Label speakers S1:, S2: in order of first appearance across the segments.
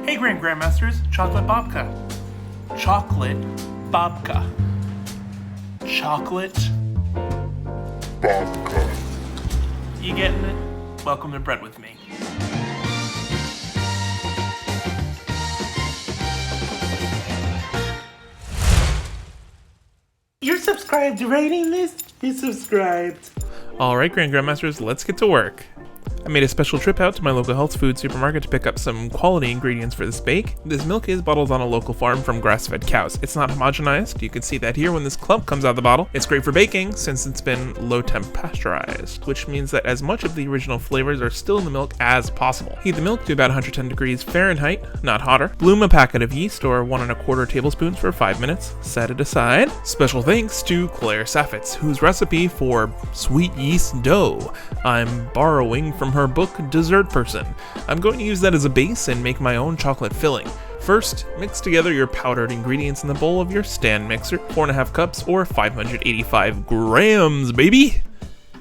S1: Hey Grandmasters, Chocolate Babka. Chocolate Babka. Chocolate
S2: Babka.
S1: You getting it? Welcome to Bread with me. You're subscribed, rating this? You're subscribed. Alright, Grandmasters, let's get to work. I made a special trip out to my local health food supermarket to pick up some quality ingredients for this bake. This milk is bottled on a local farm from grass-fed cows. It's not homogenized. You can see that here when this clump comes out of the bottle. It's great for baking since it's been low-temp pasteurized, which means that as much of the original flavors are still in the milk as possible. Heat the milk to about 110 degrees Fahrenheit, not hotter. Bloom a packet of yeast or 1 1/4 tablespoons for 5 minutes. Set it aside. Special thanks to Claire Saffitz, whose recipe for sweet yeast dough I'm borrowing from her book Dessert Person. I'm going to use that as a base and make my own chocolate filling. First, mix together your powdered ingredients in the bowl of your stand mixer. 4.5 cups or 585 grams, baby,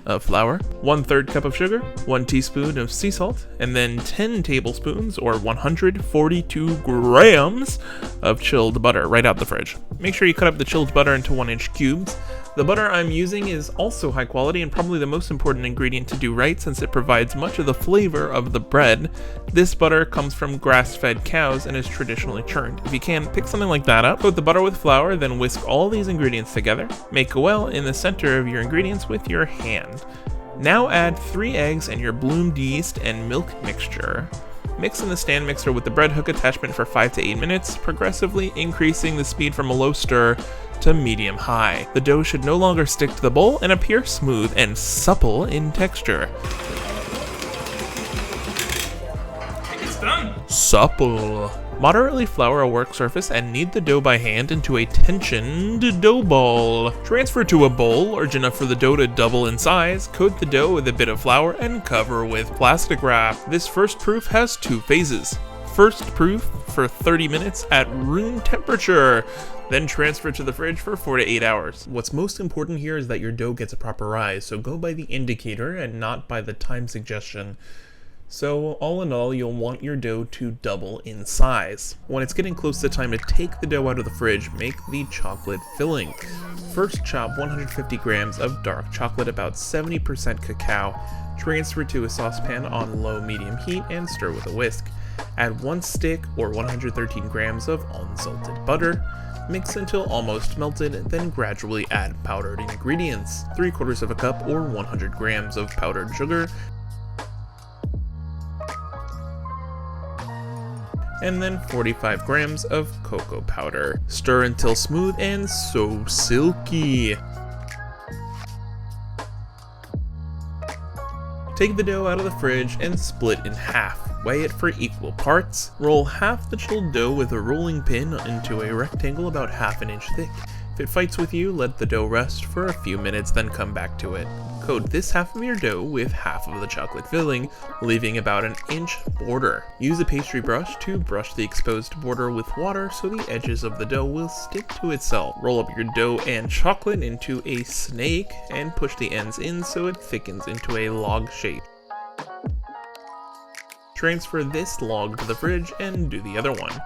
S1: of flour, 1/3 cup of sugar, 1 teaspoon of sea salt, and then 10 tablespoons or 142 grams of chilled butter right out the fridge. Make sure you cut up the chilled butter into 1-inch cubes. The butter I'm using is also high quality and probably the most important ingredient to do right since it provides much of the flavor of the bread. This butter comes from grass-fed cows and is traditionally churned. If you can, pick something like that up. Coat the butter with flour, then whisk all these ingredients together. Make a well in the center of your ingredients with your hand. Now add 3 eggs and your bloomed yeast and milk mixture. Mix in the stand mixer with the bread hook attachment for 5 to 8 minutes, progressively increasing the speed from a low stir to medium-high. The dough should no longer stick to the bowl and appear smooth and supple in texture. It's done! Supple. Moderately flour a work surface and knead the dough by hand into a tensioned dough ball. Transfer to a bowl large enough for the dough to double in size, coat the dough with a bit of flour, and cover with plastic wrap. This first proof has 2 phases. First proof for 30 minutes at room temperature, then transfer to the fridge for 4 to 8 hours. What's most important here is that your dough gets a proper rise, so go by the indicator and not by the time suggestion. So all in all, you'll want your dough to double in size. When it's getting close to time to take the dough out of the fridge, make the chocolate filling. First, chop 150 grams of dark chocolate, about 70% cacao. Transfer to a saucepan on low-medium heat and stir with a whisk. Add 1 stick or 113 grams of unsalted butter. Mix until almost melted, then gradually add powdered ingredients. 3/4 cup or 100 grams of powdered sugar. And then 45 grams of cocoa powder. Stir until smooth and so silky. Take the dough out of the fridge and split in half. Weigh it for equal parts. Roll half the chilled dough with a rolling pin into a rectangle about 1/2 inch thick. If it fights with you, let the dough rest for a few minutes, then come back to it. Coat this half of your dough with half of the chocolate filling, leaving about an inch border. Use a pastry brush to brush the exposed border with water so the edges of the dough will stick to itself. Roll up your dough and chocolate into a snake and push the ends in so it thickens into a log shape. Transfer this log to the fridge and do the other one.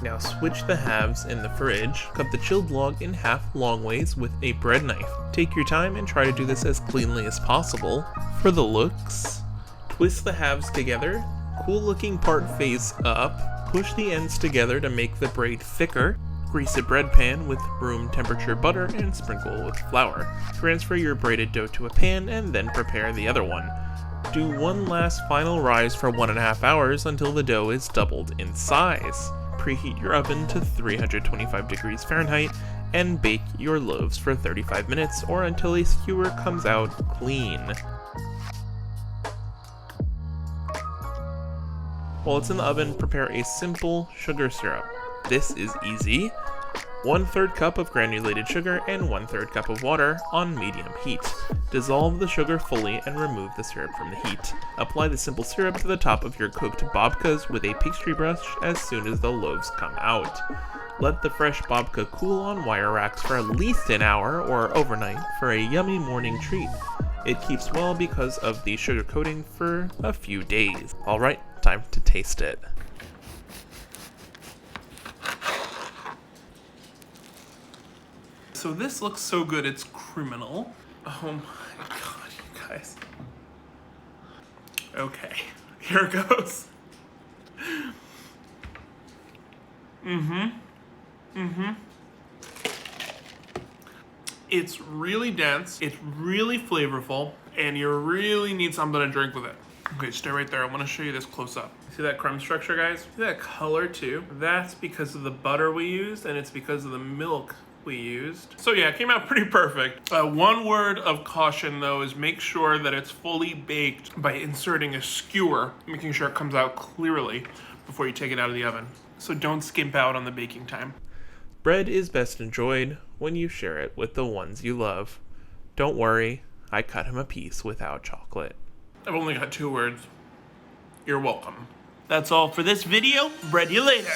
S1: Now switch the halves in the fridge. Cut the chilled log in half long ways with a bread knife. Take your time and try to do this as cleanly as possible. For the looks, twist the halves together, cool looking part face up, push the ends together to make the braid thicker. Grease a bread pan with room temperature butter and sprinkle with flour. Transfer your braided dough to a pan and then prepare the other one. Do one last final rise for 1.5 hours until the dough is doubled in size. Preheat your oven to 325 degrees Fahrenheit and bake your loaves for 35 minutes or until a skewer comes out clean. While it's in the oven, prepare a simple sugar syrup. This is easy. 1/3 cup of granulated sugar and 1/3 cup of water on medium heat. Dissolve the sugar fully and remove the syrup from the heat. Apply the simple syrup to the top of your cooked bobkas with a pastry brush as soon as the loaves come out. Let the fresh babka cool on wire racks for at least an hour or overnight for a yummy morning treat. It keeps well because of the sugar coating for a few days. Alright, time to taste it. So this looks so good, it's criminal. Oh my god, you guys. Okay, here it goes. It's really dense, it's really flavorful, and you really need something to drink with it. Okay, stay right there. I want to show you this close up. See that crumb structure, guys? See that color too? That's because of the butter we used, and it's because of the milk we used. So yeah, it came out pretty perfect. One word of caution though is make sure that it's fully baked by inserting a skewer, making sure it comes out clearly before you take it out of the oven. So don't skimp out on the baking time. Bread is best enjoyed when you share it with the ones you love. Don't worry, I cut him a piece without chocolate. I've only got 2 words. You're welcome. That's all for this video. Bread you later.